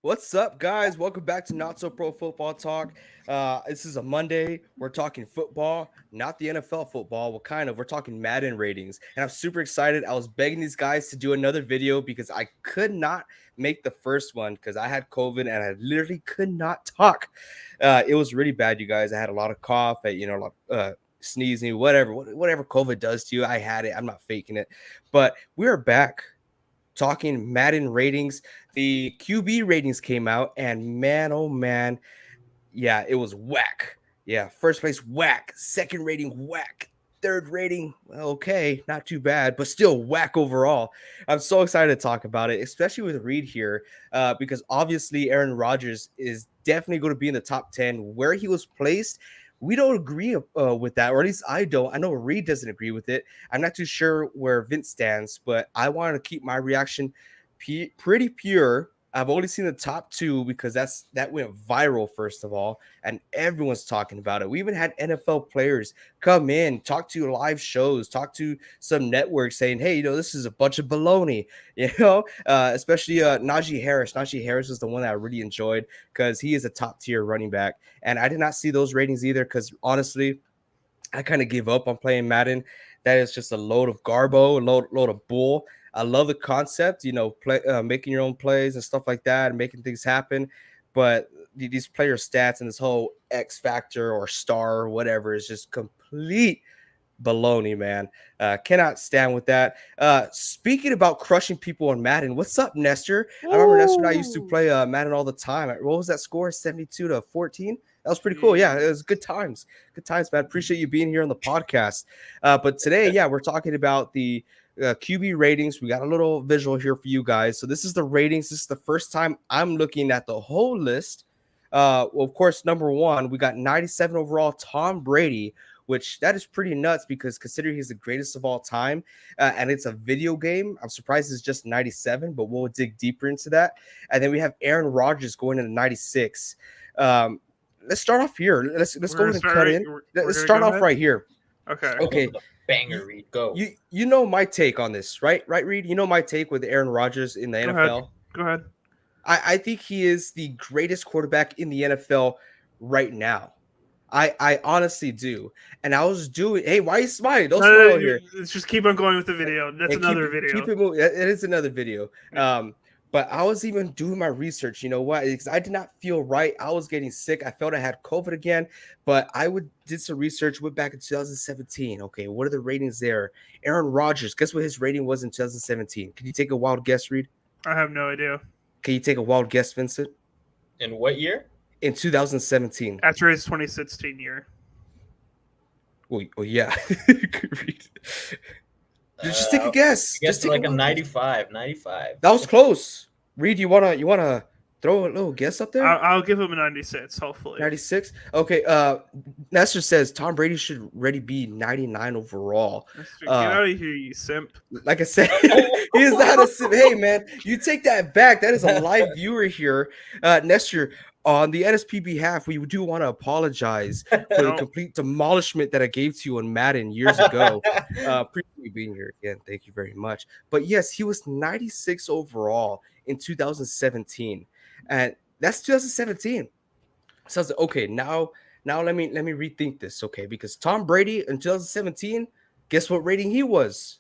What's up, guys? Welcome back to Not So Pro Football Talk. This is a Monday. We're talking football, not the NFL football. Well, kind of. We're talking Madden ratings, and I'm super excited. I was begging these guys to do another video because I could not make the first one because I had COVID and I literally could not talk. It was really bad, you guys. I had a lot of cough, sneezing, whatever COVID does to you. I had it. I'm not faking it, but we're back talking Madden ratings. The QB ratings came out, and man, oh man, yeah, it was whack. Yeah, first place whack, second rating whack, third rating okay, not too bad, but still whack overall. I'm so excited to talk about it, especially with Reed here, because obviously Aaron Rodgers is definitely going to be in the top 10. Where he was placed, we don't agree with that, or at least I don't. I know Reed doesn't agree with it. I'm not too sure where Vince stands, but I wanted to keep my reaction pretty pure. I've only seen the top two because that went viral first of all, and everyone's talking about it. We even had NFL players come in, talk to live shows, talk to some networks saying, "Hey, this is a bunch of baloney." Especially Najee Harris. Najee Harris is the one that I really enjoyed because he is a top tier running back, and I did not see those ratings either because honestly, I kind of give up on playing Madden. That is just a load of garbo, a load of bull. I love the concept, making your own plays and stuff like that, and making things happen. But these player stats and this whole X factor or star or whatever is just complete baloney, man. Cannot stand with that. Speaking about crushing people on Madden, what's up, Nestor? I remember Nestor and I used to play Madden all the time. What was that score? 72-14? That was pretty cool. Yeah, it was good times. Good times, man. Appreciate you being here on the podcast. But today, yeah, we're talking about the QB ratings. We got a little visual here for you guys. So this is the ratings. This is the first time I'm looking at the whole list. Well, of course, number one, we got 97 overall, Tom Brady, which that is pretty nuts because considering he's the greatest of all time, and it's a video game, I'm surprised it's just 97, but we'll dig deeper into that. And then we have Aaron Rodgers going into 96. Let's start off here. Let's go ahead and cut in. Let's start off right here. Okay. Okay. Banger, Reed. Go. You know my take on this, right? Right, Reed? You know my take with Aaron Rodgers in the NFL. Go ahead. I think he is the greatest quarterback in the NFL right now. I honestly do. And I was doing, hey, why are you smiling? Don't smile here. Let's just keep on going with the video. That's another video. Keep it moving. It is another video. But I was even doing my research. You know what? Because I did not feel right. I was getting sick. I felt I had COVID again. But did some research. Went back in 2017. Okay, what are the ratings there? Aaron Rodgers. Guess what his rating was in 2017? Can you take a wild guess, Reed? I have no idea. Can you take a wild guess, Vincent? In what year? In 2017. After his 2016 year. Well yeah. Just take a guess. I guess Just take like a 95. 95. That was close. Reed, you wanna throw a little guess up there? I'll give him a 96, hopefully. 96? Okay, Nestor says Tom Brady should already be 99 overall. Get out of here, you simp. Like I said, he is not a simp. Hey, man, you take that back. That is a live viewer here. Nestor, on the NSP behalf, we do want to apologize for the complete demolishment that I gave to you on Madden years ago. Appreciate you being here again. Thank you very much. But yes, he was 96 overall in 2017. And that's 2017. So I was like, okay, now let me rethink this, okay? Because Tom Brady in 2017, guess what rating he was?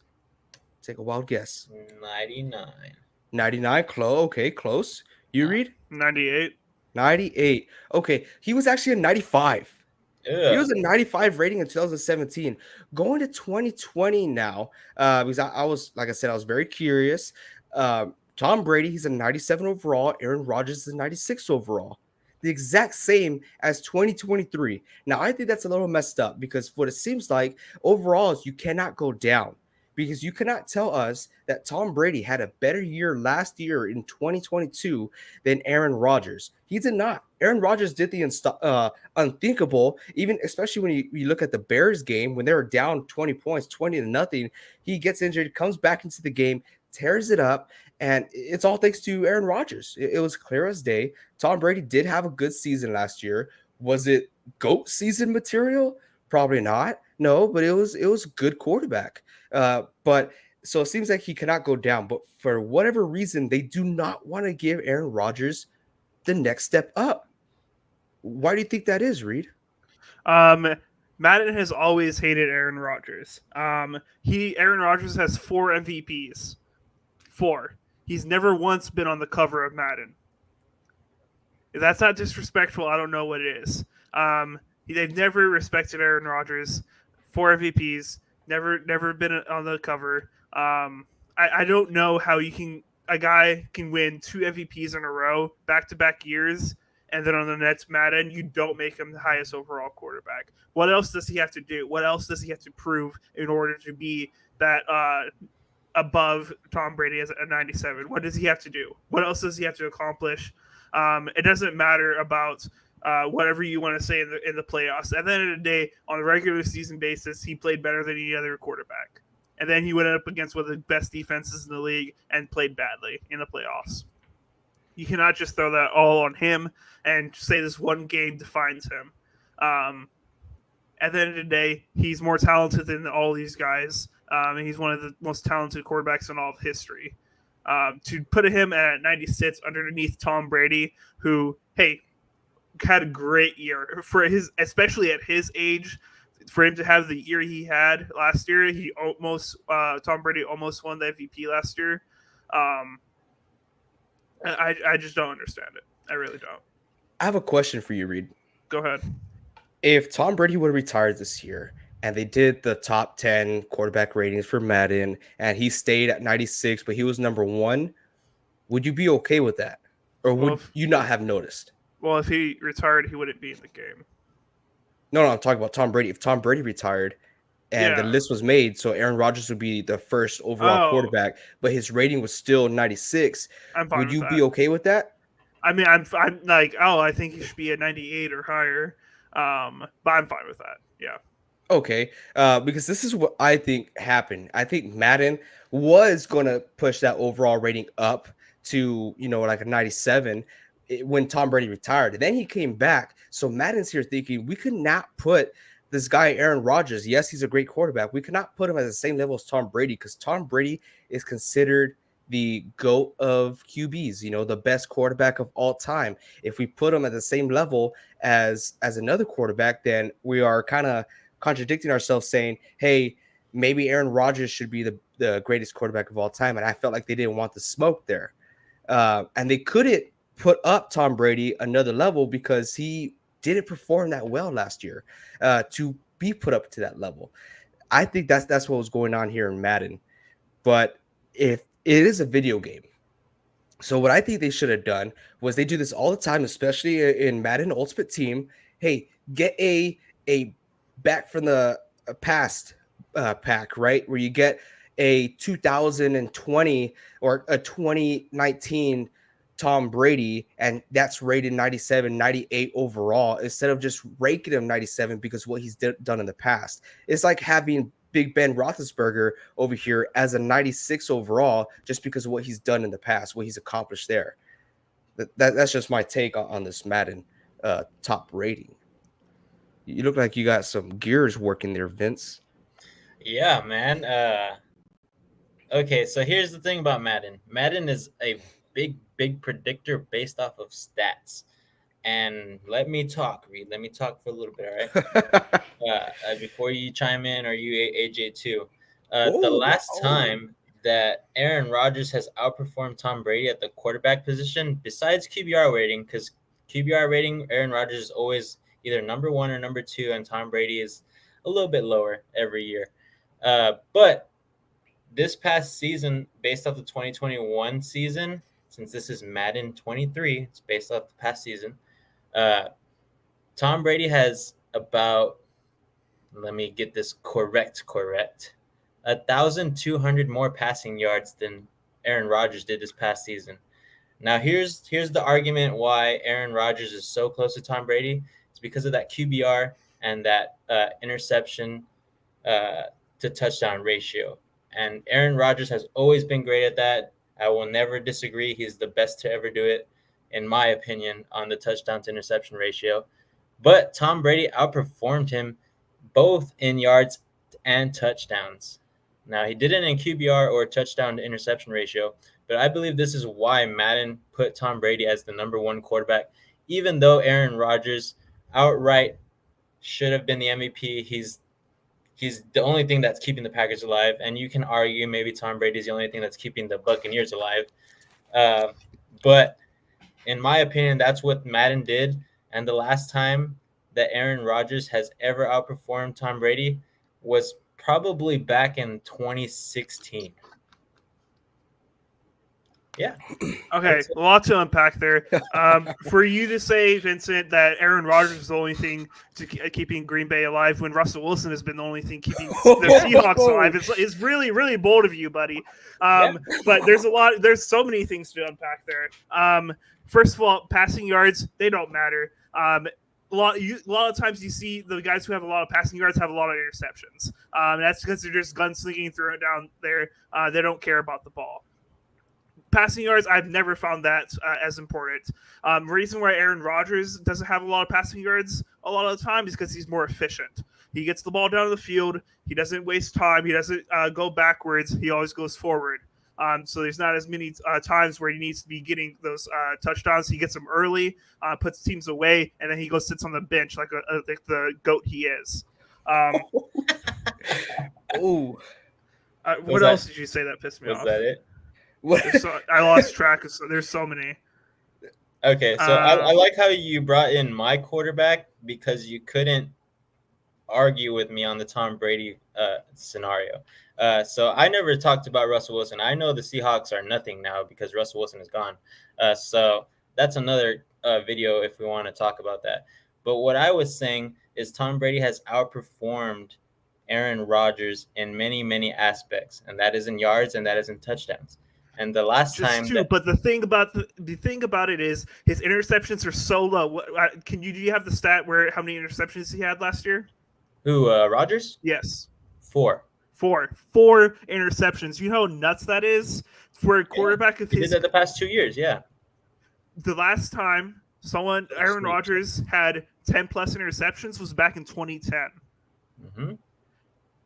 Take a wild guess. 99. 99, okay, close. You Reed? 98. 98. Okay, he was actually a 95. Ew. He was a 95 rating in 2017. Going to 2020 now, because I was, like I said, I was very curious. Tom Brady, he's a 97 overall. Aaron Rodgers is a 96 overall. The exact same as 2023. Now, I think that's a little messed up because what it seems like overall is you cannot go down because you cannot tell us that Tom Brady had a better year last year in 2022 than Aaron Rodgers. He did not. Aaron Rodgers did the unthinkable, even especially when you look at the Bears game when they were down 20 points, 20-0. He gets injured, comes back into the game, tears it up, and it's all thanks to Aaron Rodgers. It was clear as day. Tom Brady did have a good season last year. Was it GOAT season material? Probably not. No, but it was good quarterback. But so it seems like he cannot go down. But for whatever reason, they do not want to give Aaron Rodgers the next step up. Why do you think that is, Reed? Madden has always hated Aaron Rodgers. Aaron Rodgers has 4 MVPs. 4. He's never once been on the cover of Madden. If that's not disrespectful, I don't know what it is. They've never respected Aaron Rodgers. 4 MVPs, never been on the cover. I don't know how a guy can win 2 MVPs in a row, back-to-back years, and then on the next Madden, you don't make him the highest overall quarterback. What else does he have to do? What else does he have to prove in order to be that above Tom Brady as a 97? What does he have to do? What else does he have to accomplish? It doesn't matter about whatever you want to say in the playoffs. At the end of the day, on a regular season basis, he played better than any other quarterback. And then he went up against one of the best defenses in the league and played badly in the playoffs. You cannot just throw that all on him and say this one game defines him. At the end of the day, he's more talented than all these guys. And he's one of the most talented quarterbacks in all of history. To put him at 96 underneath Tom Brady, who, hey, had a great year especially at his age, for him to have the year he had last year. Tom Brady almost won the MVP last year. I just don't understand it. I really don't. I have a question for you, Reed. Go ahead. If Tom Brady would have retired this year and they did the top 10 quarterback ratings for Madden and he stayed at 96, but he was number 1, would you be okay with that? Or would you not have noticed? Well, if he retired, he wouldn't be in the game. No, I'm talking about Tom Brady. If Tom Brady retired and the list was made, so Aaron Rodgers would be the first overall quarterback, but his rating was still 96, would you be okay with that? I mean, I'm like, I think he should be at 98 or higher. But I'm fine with that. Yeah. Okay. Because this is what I think happened. I think Madden was going to push that overall rating up to, like a 97 when Tom Brady retired. And then he came back. So Madden's here thinking we could not put this guy, Aaron Rodgers. Yes, he's a great quarterback. We could not put him at the same level as Tom Brady because Tom Brady is considered the GOAT of QBs, the best quarterback of all time. If we put him at the same level as another quarterback, then we are kind of contradicting ourselves saying, hey, maybe Aaron Rodgers should be the greatest quarterback of all time. And I felt like they didn't want the smoke there. And they couldn't put up Tom Brady another level because he didn't perform that well last year to be put up to that level. I think that's what was going on here in Madden. But if it is a video game, so what I think they should have done was they do this all the time, especially in Madden Ultimate Team. Hey, get a back from the past pack, right? Where you get a 2020 or a 2019 Tom Brady, and that's rated 97, 98 overall, instead of just ranking him 97 because of what he's done in the past. It's like having Big Ben Roethlisberger over here as a 96 overall just because of what he's done in the past, what he's accomplished there. That's just my take on this Madden top rating. You look like you got some gears working there, Vince. Yeah, man. Okay, so here's the thing about Madden. Madden is a big predictor based off of stats. And let me talk, Reed. Let me talk for a little bit, all right? Before you chime in, or you, AJ, too. The last time that Aaron Rodgers has outperformed Tom Brady at the quarterback position, besides QBR rating, because QBR rating, Aaron Rodgers is always either number 1 or number 2, and Tom Brady is a little bit lower every year. But this past season, based off the 2021 season, since this is Madden 23, it's based off the past season, Tom Brady has about, let me get this correct, 1,200 more passing yards than Aaron Rodgers did this past season. Now, here's the argument why Aaron Rodgers is so close to Tom Brady. It's because of that QBR and that interception to touchdown ratio. And Aaron Rodgers has always been great at that. I will never disagree. He's the best to ever do it, in my opinion, on the touchdown to interception ratio. But Tom Brady outperformed him both in yards and touchdowns. Now, he didn't in QBR or touchdown to interception ratio, but I believe this is why Madden put Tom Brady as the number one quarterback, even though Aaron Rodgers outright should have been the MVP. He's the only thing that's keeping the Packers alive, and you can argue maybe Tom Brady's the only thing that's keeping the Buccaneers alive. But in my opinion, that's what Madden did. And the last time that Aaron Rodgers has ever outperformed Tom Brady was probably back in 2016. Yeah. Okay, a lot to unpack there. For you to say, Vincent, that Aaron Rodgers is the only thing keeping Green Bay alive when Russell Wilson has been the only thing keeping the Seahawks alive is really, really bold of you, buddy. But there's so many things to unpack there. First of all, passing yards, they don't matter. A lot of times you see the guys who have a lot of passing yards have a lot of interceptions. That's because they're just gunslinging through it down there. They don't care about the ball. Passing yards, I've never found that as important. Reason why Aaron Rodgers doesn't have a lot of passing yards a lot of the time is because he's more efficient. He gets the ball down the field. He doesn't waste time. He doesn't go backwards. He always goes forward. So there's not as many times where he needs to be getting those touchdowns. He gets them early, puts teams away, and then he goes sits on the bench like the GOAT he is. Ooh. What else did you say that pissed me off? Was that it? I lost track. There's so many. Okay, so I like how you brought in my quarterback because you couldn't argue with me on the Tom Brady scenario. So I never talked about Russell Wilson. I know the Seahawks are nothing now because Russell Wilson is gone. So that's another video if we want to talk about that. But what I was saying is Tom Brady has outperformed Aaron Rodgers in many, many aspects, and that is in yards and that is in touchdowns. And the last time, but the thing about it is his interceptions are so low. Do you have the stat where how many interceptions he had last year? Who, Rodgers? Yes, 4. 4 interceptions. You know how nuts that is for a quarterback of his. He did that the past 2 years. Yeah. The last time Aaron Rodgers had 10 plus interceptions was back in 2010. Mm-hmm.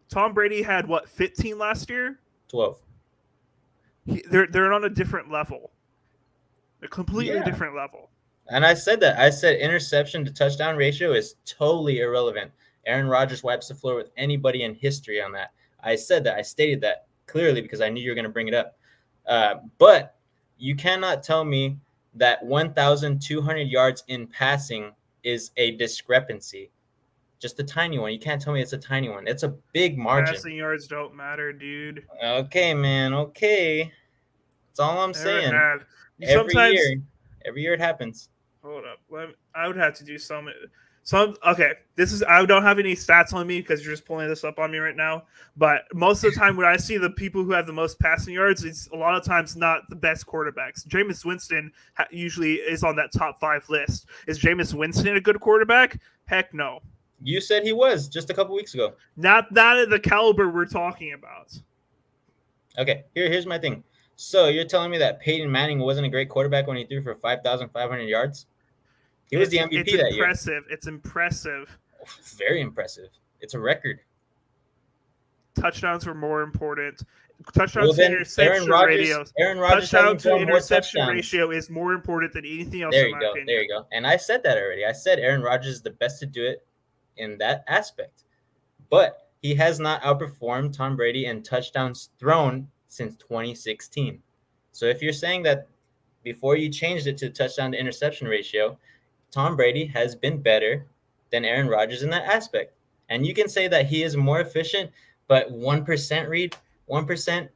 Tom Brady had 15 last year? 12. They're on a different level, a completely different level. And I said that. I said interception to touchdown ratio is totally irrelevant. Aaron Rodgers wipes the floor with anybody in history on that. I said that. I stated that clearly because I knew you were going to bring it up. But you cannot tell me that 1,200 yards in passing is a discrepancy. Just a tiny one. You can't tell me it's a tiny one. It's a big margin. Passing yards don't matter, dude. Okay, man. Okay. That's all I'm saying. Every year it happens. Hold up. I would have to do some. Okay, I don't have any stats on me because you're just pulling this up on me right now. But most of the time when I see the people who have the most passing yards, it's a lot of times not the best quarterbacks. Jameis Winston usually is on that top 5 list. Is Jameis Winston a good quarterback? Heck no. You said he was just a couple weeks ago. Not at the caliber we're talking about. Okay, here's my thing. So you're telling me that Peyton Manning wasn't a great quarterback when he threw for 5,500 yards? He was the MVP that year. It's impressive. It's very impressive. It's a record. Touchdowns were more important. Touchdown to interception ratio is more important than anything else. There you go. And I said that already. I said Aaron Rodgers is the best to do it in that aspect. But he has not outperformed Tom Brady in touchdowns thrown since 2016. So if you're saying that before you changed it to touchdown to interception ratio, Tom Brady has been better than Aaron Rodgers in that aspect. And you can say that he is more efficient, but 1%, 1%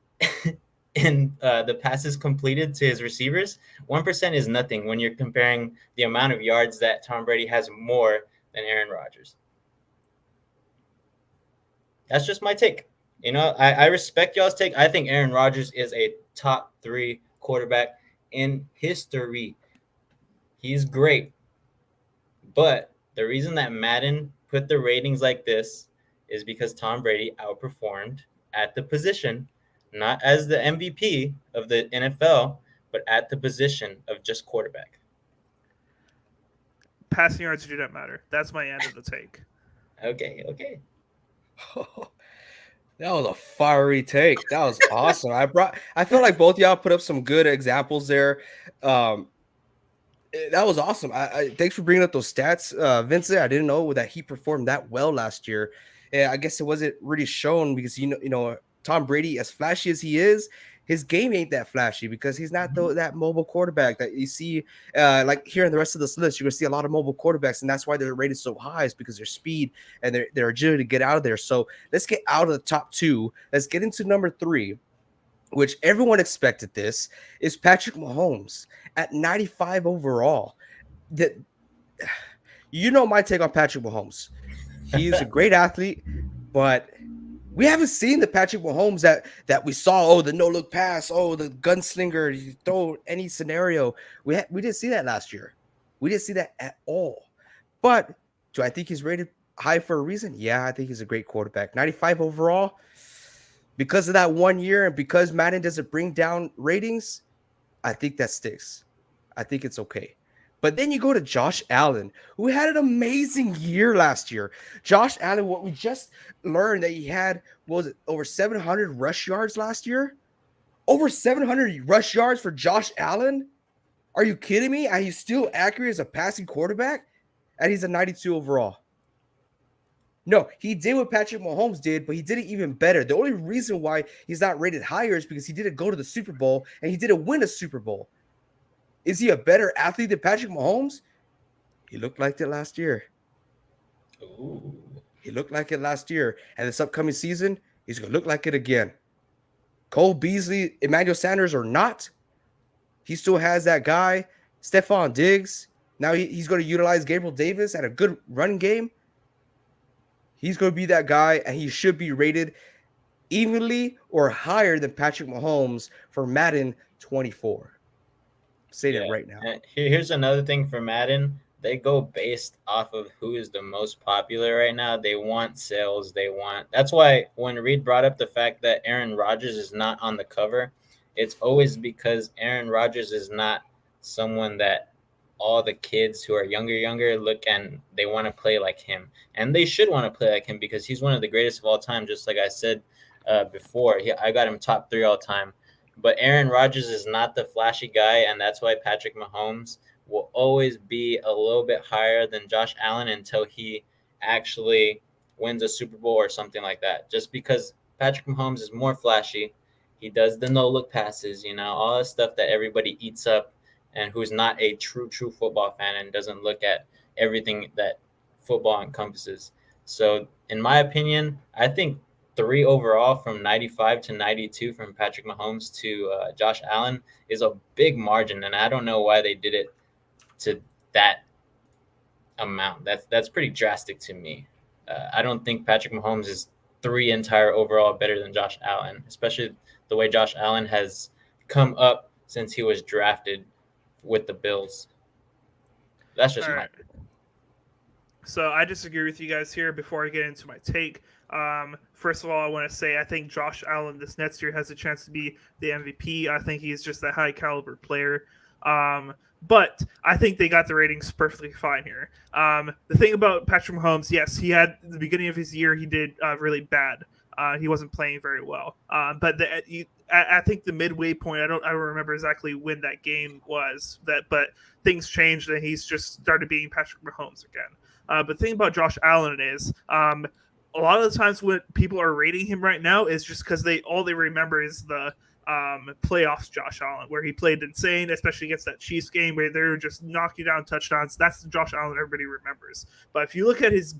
in the passes completed to his receivers, 1% is nothing when you're comparing the amount of yards that Tom Brady has more than Aaron Rodgers. That's just my take. You know, I respect y'all's take. I think Aaron Rodgers is a top 3 quarterback in history. He's great. But the reason that Madden put the ratings like this is because Tom Brady outperformed at the position, not as the MVP of the NFL, but at the position of just quarterback. Passing yards do not matter. That's my end of the take. Okay. That was a fiery take. That was awesome. I feel like both y'all put up some good examples there. Um, that was awesome. Thanks for bringing up those stats, Vincent. I didn't know that he performed that well last year. And I guess it wasn't really shown because Tom Brady, as flashy as he is, his game ain't that flashy because he's not that mobile quarterback that you see. Like here in the rest of this list, you're gonna see a lot of mobile quarterbacks, and that's why they're rated so high, is because their speed and their agility to get out of there. So let's get out of the top two. Let's get into number three, which everyone expected. This is Patrick Mahomes at 95 overall. That my take on Patrick Mahomes. He's a great athlete, but we haven't seen the Patrick Mahomes that we saw. Oh, the no look pass. Oh, the gunslinger. You throw any scenario. We didn't see that last year. We didn't see that at all. But do I think he's rated high for a reason? Yeah, I think he's a great quarterback. 95 overall. Because of that 1 year and because Madden doesn't bring down ratings, I think that sticks. I think it's okay. But then you go to Josh Allen, who had an amazing year last year. Josh Allen, what we just learned that he had, was it over 700 rush yards last year? Over 700 rush yards for Josh Allen? Are you kidding me? And he's still accurate as a passing quarterback? And he's a 92 overall. No, he did what Patrick Mahomes did, but he did it even better. The only reason why he's not rated higher is because he didn't go to the Super Bowl and he didn't win a Super Bowl. Is he a better athlete than Patrick Mahomes? He looked like it last year. Ooh. He looked like it last year. And this upcoming season, he's going to look like it again. Cole Beasley, Emmanuel Sanders or not, he still has that guy, Stephon Diggs. Now he's going to utilize Gabriel Davis at a good running game. He's going to be that guy, and he should be rated evenly or higher than Patrick Mahomes for Madden 24. Say that right now. And here's another thing for Madden. They go based off of who is the most popular right now. They want sales. That's why when Reed brought up the fact that Aaron Rodgers is not on the cover, it's always because Aaron Rodgers is not someone that all the kids who are younger look and they want to play like him. And they should want to play like him because he's one of the greatest of all time. Just like I said before, I got him top 3 all time. But Aaron Rodgers is not the flashy guy, and that's why Patrick Mahomes will always be a little bit higher than Josh Allen until he actually wins a Super Bowl or something like that. Just because Patrick Mahomes is more flashy. He does the no-look passes, all the stuff that everybody eats up, and who's not a true football fan and doesn't look at everything that football encompasses. So in my opinion, I think 3 overall from 95 to 92 from Patrick Mahomes to Josh Allen is a big margin. And I don't know why they did it to that amount. That's pretty drastic to me. I don't think Patrick Mahomes is 3 entire overall better than Josh Allen, especially the way Josh Allen has come up since he was drafted with the Bills. That's just my opinion. So I disagree with you guys here before I get into my take. First of all, I want to say I think Josh Allen this next year has a chance to be the MVP. I think he's just a high caliber player. But I think they got the ratings perfectly fine here. The thing about Patrick Mahomes, yes, he had the beginning of his year, he did really bad. He wasn't playing very well. But I think the midway point, I don't remember exactly when that game was. But things changed and he's just started being Patrick Mahomes again. But the thing about Josh Allen is, a lot of the times when people are rating him right now is just because all they remember is the playoffs Josh Allen, where he played insane, especially against that Chiefs game where they were just knocking down touchdowns. That's the Josh Allen everybody remembers. But if you look at his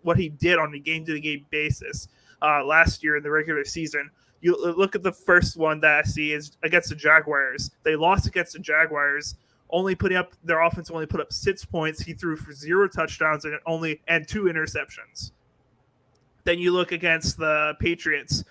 what he did on a game-to-game basis last year in the regular season, you look at the first one that I see is against the Jaguars. They lost against the Jaguars, their offense only put up 6 points. He threw for 0 touchdowns and 2 interceptions. Then you look against the Patriots.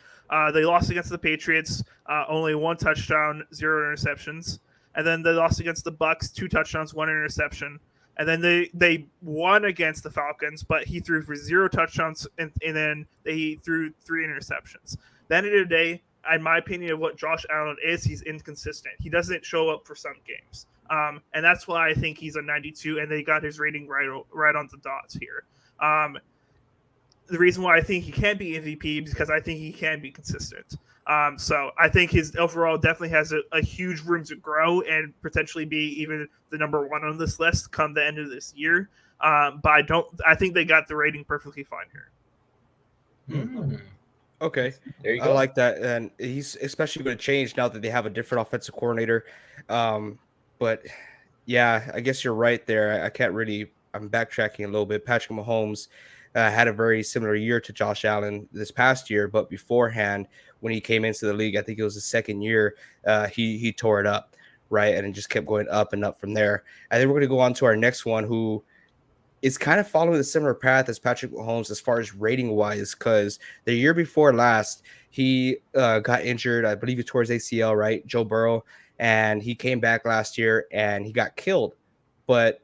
They lost against the Patriots, only 1 touchdown, 0 interceptions. And then they lost against the Bucks, 2 touchdowns, 1 interception. And then they won against the Falcons, but he threw for 0 touchdowns, and then they threw 3 interceptions. Then at the end of the day, in my opinion of what Josh Allen is, he's inconsistent. He doesn't show up for some games. And that's why I think he's a 92, and they got his rating right on the dots here. the reason why I think he can be MVP is because I think he can be consistent. So I think his overall definitely has a huge room to grow and potentially be even the number one on this list come the end of this year. But I think they got the rating perfectly fine here. Okay, There you I go. like that, and he's especially going to change now that they have a different offensive coordinator. But yeah, I guess you're right there. I can't really. I'm backtracking a little bit. Patrick Mahomes had a very similar year to Josh Allen this past year, but beforehand, when he came into the league, I think it was his second year, he tore it up, right, and it just kept going up and up from there. I think we're going to go on to our next one, who is kind of following a similar path as Patrick Mahomes as far as rating wise, because the year before last, he got injured. I believe he tore his ACL, right? Joe Burrow. And he came back last year and he got killed. But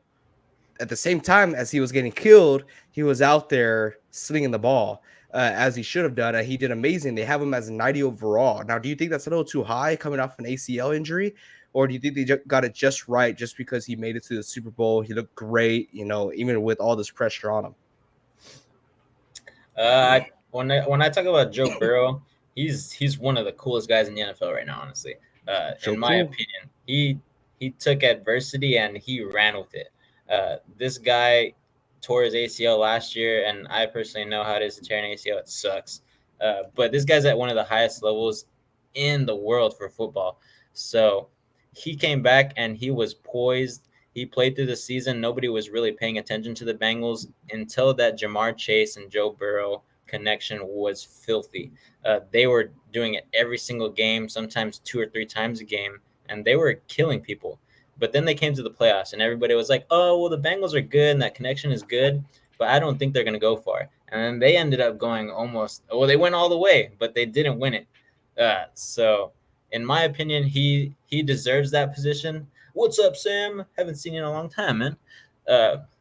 at the same time as he was getting killed, he was out there slinging the ball as he should have done. And he did amazing. They have him as 90 overall. Now, do you think that's a little too high coming off an ACL injury? Or do you think they got it just right just because he made it to the Super Bowl? He looked great, even with all this pressure on him. When I talk about Joe Burrow, he's one of the coolest guys in the NFL right now. Honestly, So in my opinion, he took adversity and he ran with it. This guy tore his ACL last year, and I personally know how it is to tear an ACL. It sucks. But this guy's at one of the highest levels in the world for football. So he came back and he was poised. He played through the season. Nobody was really paying attention to the Bengals until that Jamar Chase and Joe Burrow connection was filthy. They were doing it every single game, sometimes 2 or 3 times a game, and they were killing people. But then they came to the playoffs, and everybody was like, oh, well, the Bengals are good, and that connection is good, but I don't think they're going to go far. And then they ended up going they went all the way, but they didn't win it. So in my opinion, he deserves that position. What's up, Sam? Haven't seen you in a long time, man.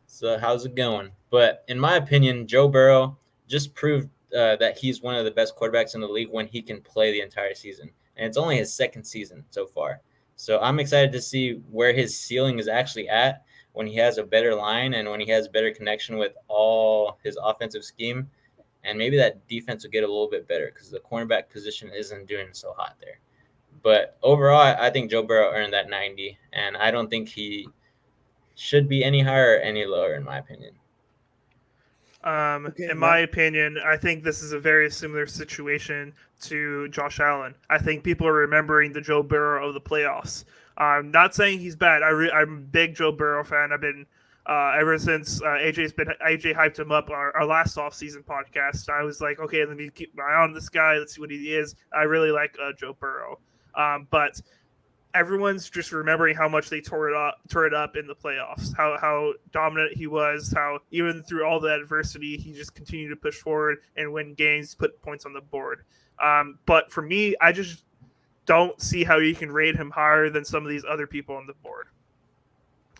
So how's it going? But in my opinion, Joe Burrow just proved that he's one of the best quarterbacks in the league when he can play the entire season. And it's only his second season so far. So I'm excited to see where his ceiling is actually at when he has a better line and when he has better connection with all his offensive scheme. And maybe that defense will get a little bit better because the cornerback position isn't doing so hot there. But overall, I think Joe Burrow earned that 90, and I don't think he should be any higher or any lower, in my opinion. In my opinion, I think this is a very similar situation to Josh Allen. I think people are remembering the Joe Burrow of the playoffs. I'm not saying he's bad. I'm a big Joe Burrow fan. I've been ever since AJ hyped him up our last offseason podcast. I was like, okay, let me keep my eye on this guy. Let's see what he is. I really like Joe Burrow, but everyone's just remembering how much they tore it up in the playoffs, how dominant he was, how even through all the adversity, he just continued to push forward and win games, put points on the board. But for me, I just don't see how you can rate him higher than some of these other people on the board.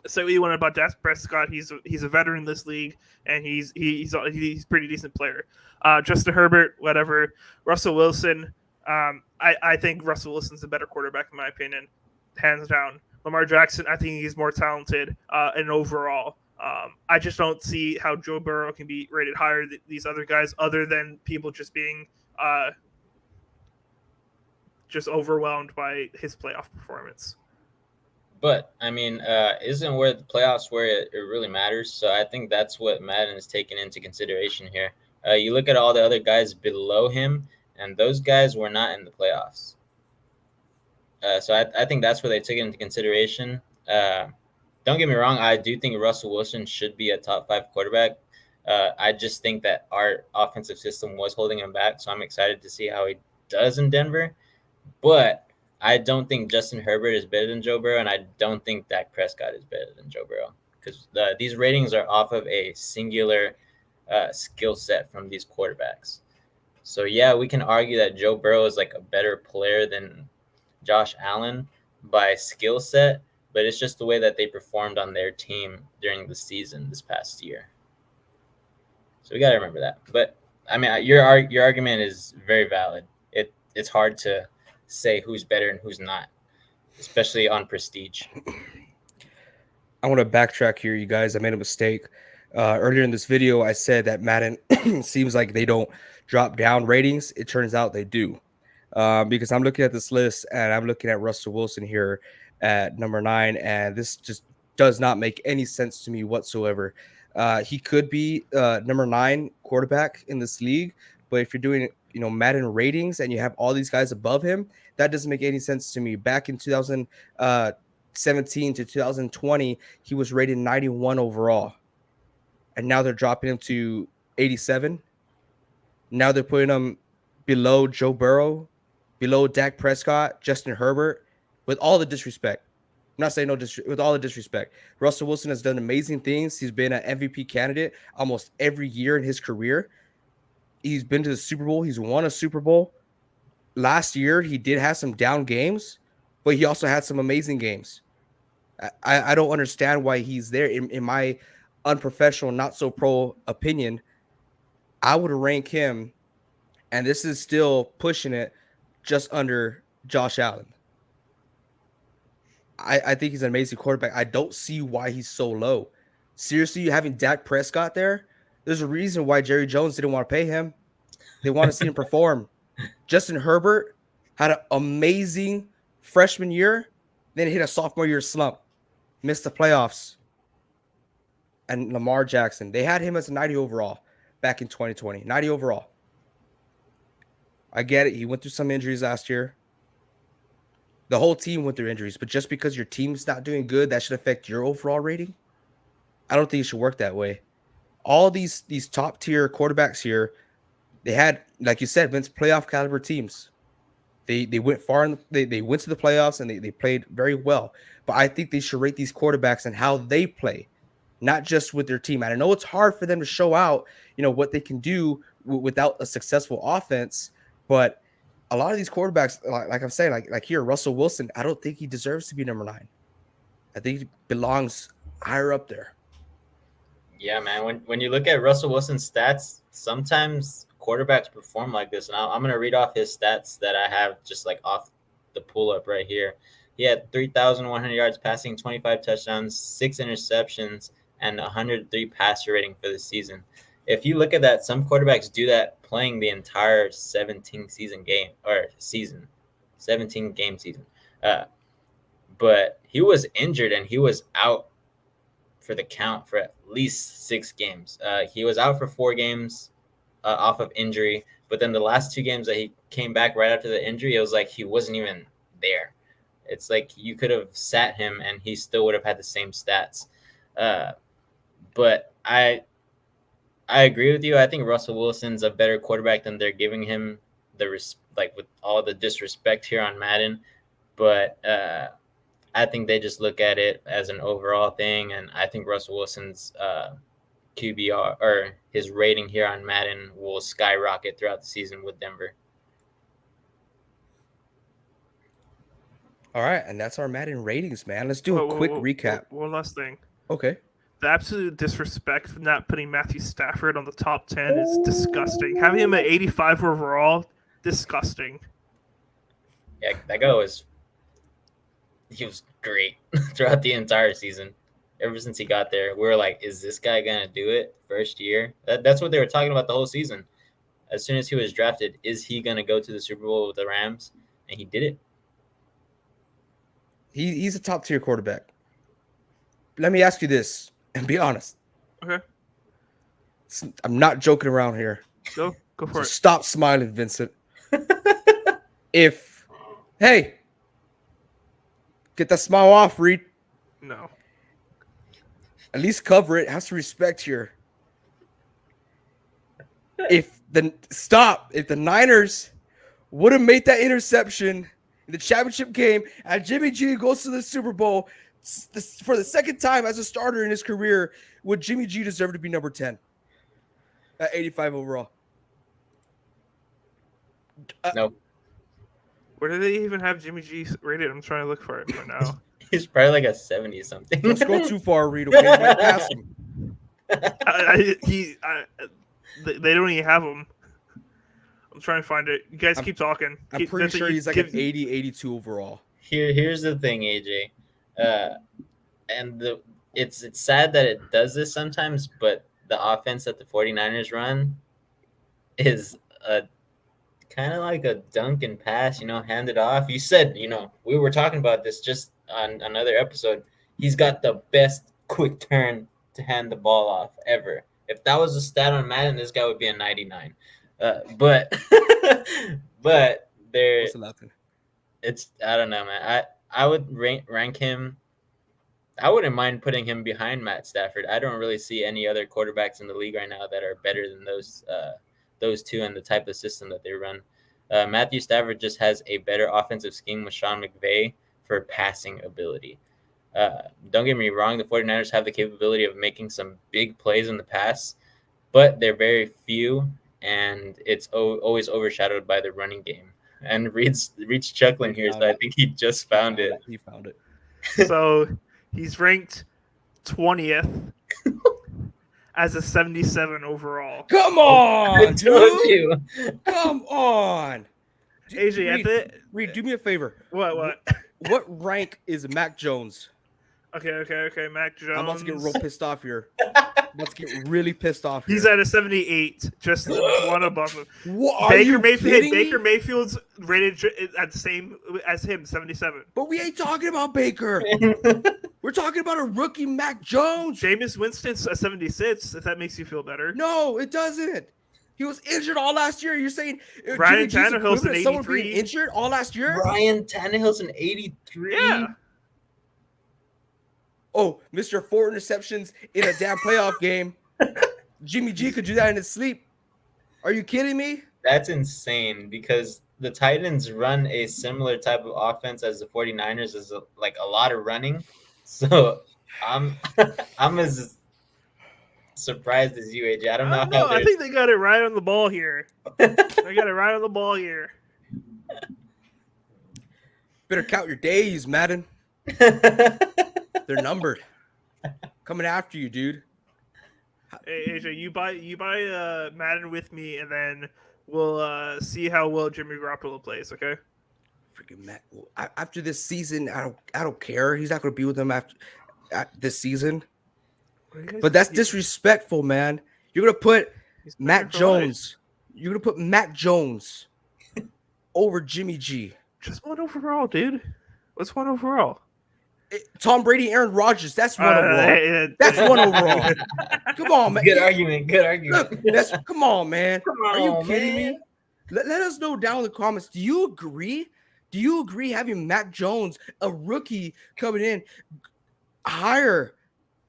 So we went about Dak Prescott. He's a veteran in this league, and he's a pretty decent player. Justin Herbert, whatever. Russell Wilson. I think Russell Wilson's a better quarterback in my opinion, hands down. Lamar Jackson, I think he's more talented and overall. I just don't see how Joe Burrow can be rated higher than these other guys, other than people just being just overwhelmed by his playoff performance. But I mean, isn't where the playoffs where it really matters? So I think that's what Madden is taking into consideration here. You look at all the other guys below him, and those guys were not in the playoffs. So I think that's where they took it into consideration. Don't get me wrong. I do think Russell Wilson should be a top 5 quarterback. I just think that our offensive system was holding him back. So I'm excited to see how he does in Denver. But I don't think Justin Herbert is better than Joe Burrow, and I don't think Dak Prescott is better than Joe Burrow because these ratings are off of a singular skill set from these quarterbacks. So, yeah, we can argue that Joe Burrow is like a better player than Josh Allen by skill set, but it's just the way that they performed on their team during the season this past year. So we got to remember that. But, I mean, your argument is very valid. It's hard to say who's better and who's not, especially on prestige. I want to backtrack here, you guys. I made a mistake. Earlier in this video, I said that Madden seems like they don't drop down ratings. It turns out they do. Because I'm looking at this list and I'm looking at Russell Wilson here at number 9, and this just does not make any sense to me whatsoever. He could be number 9 quarterback in this league, but if you're doing Madden ratings and you have all these guys above him, that doesn't make any sense to me. Back in 2017 to 2020, he was rated 91 overall, and now they're dropping him to 87. Now they're putting him below Joe Burrow, below Dak Prescott, Justin Herbert, with all the disrespect. I'm not saying no disrespect, with all the disrespect. Russell Wilson has done amazing things. He's been an MVP candidate almost every year in his career. He's been to the Super Bowl. He's won a Super Bowl. Last year, he did have some down games, but he also had some amazing games. I don't understand why he's there. In my unprofessional, not so pro opinion, I would rank him, and this is still pushing it, just under Josh Allen. I think he's an amazing quarterback. I don't see why he's so low. Seriously, having Dak Prescott there, there's a reason why Jerry Jones didn't want to pay him. They want to see him perform. Justin Herbert had an amazing freshman year, then hit a sophomore year slump, missed the playoffs. And Lamar Jackson, they had him as a 90 overall back in 2020, 90 overall. I get it. He went through some injuries last year. The whole team went through injuries, but just because your team's not doing good, that should affect your overall rating? I don't think it should work that way. All these top tier quarterbacks here, they had, like you said, Vince, playoff caliber teams. They went far, they went to the playoffs, and they played very well. But I think they should rate these quarterbacks and how they play, not just with their team. And I know it's hard for them to show out, what they can do without a successful offense, but a lot of these quarterbacks, like I'm saying, like here, Russell Wilson, I don't think he deserves to be number 9. I think he belongs higher up there. Yeah, man. When you look at Russell Wilson's stats, sometimes quarterbacks perform like this. And I'm going to read off his stats that I have just like off the pull up right here. He had 3,100 yards passing, 25 touchdowns, 6 interceptions, and 103 passer rating for the season. If you look at that, some quarterbacks do that playing the entire 17 game season. But he was injured and he was out for the count for at least 6 games. He was out for 4 games off of injury. But then the last 2 games that he came back right after the injury, it was like he wasn't even there. It's like you could have sat him and he still would have had the same stats. But I agree with you. I think Russell Wilson's a better quarterback than they're giving him, with all the disrespect here on Madden. But I think they just look at it as an overall thing, and I think Russell Wilson's QBR or his rating here on Madden will skyrocket throughout the season with Denver. All right, and that's our Madden ratings, man. Let's do a quick recap. One last thing. Okay. The absolute disrespect for not putting Matthew Stafford on the top 10 is disgusting. Having him at 85 overall, disgusting. Yeah, that guy was great throughout the entire season. Ever since he got there, we were like, is this guy going to do it first year? That's what they were talking about the whole season. As soon as he was drafted, is he going to go to the Super Bowl with the Rams? And he did it. He's a top tier quarterback. Let me ask you this and be honest. Okay. I'm not joking around here. Go for it. Stop smiling, Vincent. Hey, get that smile off, Reed. No. At least cover it. Have some respect here. If the Niners would have made that interception in the championship game and Jimmy G goes to the Super Bowl for the second time as a starter in his career, would Jimmy G deserve to be number 10 at 85 overall? Nope. Where do they even have Jimmy G rated? I'm trying to look for it right now. He's probably like a 70 something. Don't go too far, Reed. Okay, went past him. They don't even have him. I'm trying to find it. You guys keep talking. I'm pretty sure he's like an 80, 82 overall. Here's the thing, AJ. And it's sad that it does this sometimes, but the offense that the 49ers run is a kind of like a dunk and pass, hand it off. You said, we were talking about this just on another episode. He's got the best quick turn to hand the ball off ever. If that was a stat on Madden, this guy would be a 99. But there, What's the laughing? it's I don't know, man. I would rank him. I wouldn't mind putting him behind Matt Stafford. I don't really see any other quarterbacks in the league right now that are better than those two and the type of system that they run. Matthew Stafford just has a better offensive scheme with Sean McVay for passing ability. Don't get me wrong, the 49ers have the capability of making some big plays in the pass, but they're very few, and it's always overshadowed by the running game. And Reed's chuckling here, so I think he just found it. He found it. So he's ranked 20th as a 77 overall. Come on, I told dude. you. Come on. AJ, Reed, do me a favor. What? What rank is Mac Jones? Okay. Mac Jones. I'm about to get real pissed off here. I'm about to get really pissed off here. He's at a 78, just one above him. What, are you kidding me? Baker Mayfield's rated at the same as him, 77. But we ain't talking about Baker. We're talking about a rookie Mac Jones. Jameis Winston's a 76, if that makes you feel better. No, it doesn't. He was injured all last year. You're saying Ryan Jimmy G's Tannehill's an equivalent to someone 83. being injured all last year? Ryan Tannehill's an 83. Yeah. Oh, Mr. 4 interceptions in a damn playoff game. Jimmy G could do that in his sleep. Are you kidding me? That's insane because the Titans run a similar type of offense as the 49ers, is like a lot of running. So I'm as surprised as you, AJ. I don't know how I think they got it right on the ball here. Better count your days, Madden. They're numbered. Coming after you, dude. Hey, AJ, you buy Madden with me, and then we'll see how well Jimmy Garoppolo plays. Okay. Freaking Matt. After this season, I don't care. He's not going to be with them after this season. But that's disrespectful, man. You're going to put Matt Jones. You're going to put Matt Jones over Jimmy G. Just one overall, dude. What's one overall? Tom Brady, Aaron Rodgers. That's one overall. That's one overall. Come on, man. Good argument. Look, come on, man. Are you kidding me? me? Let us know down in the comments. Do you agree? Do you agree having Mac Jones, a rookie, coming in higher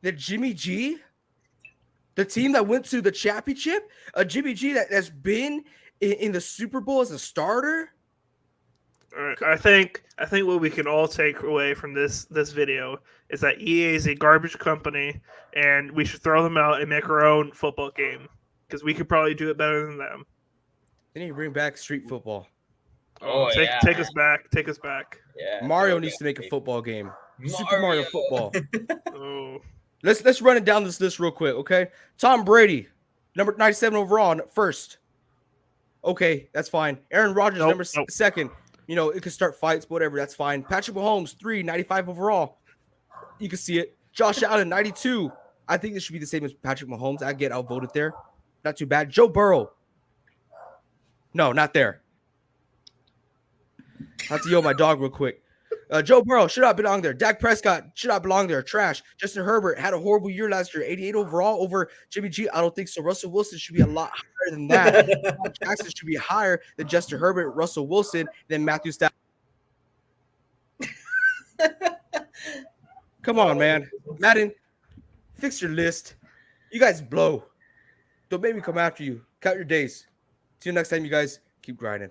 than Jimmy G? The team that went to the championship? A Jimmy G that's been in the Super Bowl as a starter? All right, I think what we can all take away from this video is that EA is a garbage company, and we should throw them out and make our own football game because we could probably do it better than them. They need to bring back street football. Take us back. Yeah, Mario needs to make a football game. Super Mario football. Oh, Let's run it down this list real quick, okay? Tom Brady, number 97 overall, first. Okay, that's fine. Aaron Rodgers, number second. You know, it could start fights, whatever. That's fine. Patrick Mahomes, 95 overall. You can see it. Josh Allen, 92. I think this should be the same as Patrick Mahomes. I get outvoted there. Not too bad. Joe Burrow. No, not there. I have to yell my dog real quick. Joe Burrow should not belong there. Dak Prescott should not belong there. Trash. Justin Herbert had a horrible year last year. 88 overall over Jimmy G. I don't think so. Russell Wilson should be a lot higher than that. Jackson should be higher than Justin Herbert, Russell Wilson, than Matthew Stafford. Come on, man. Madden, fix your list. You guys blow. Don't make me come after you. Count your days. See you next time, you guys. Keep grinding.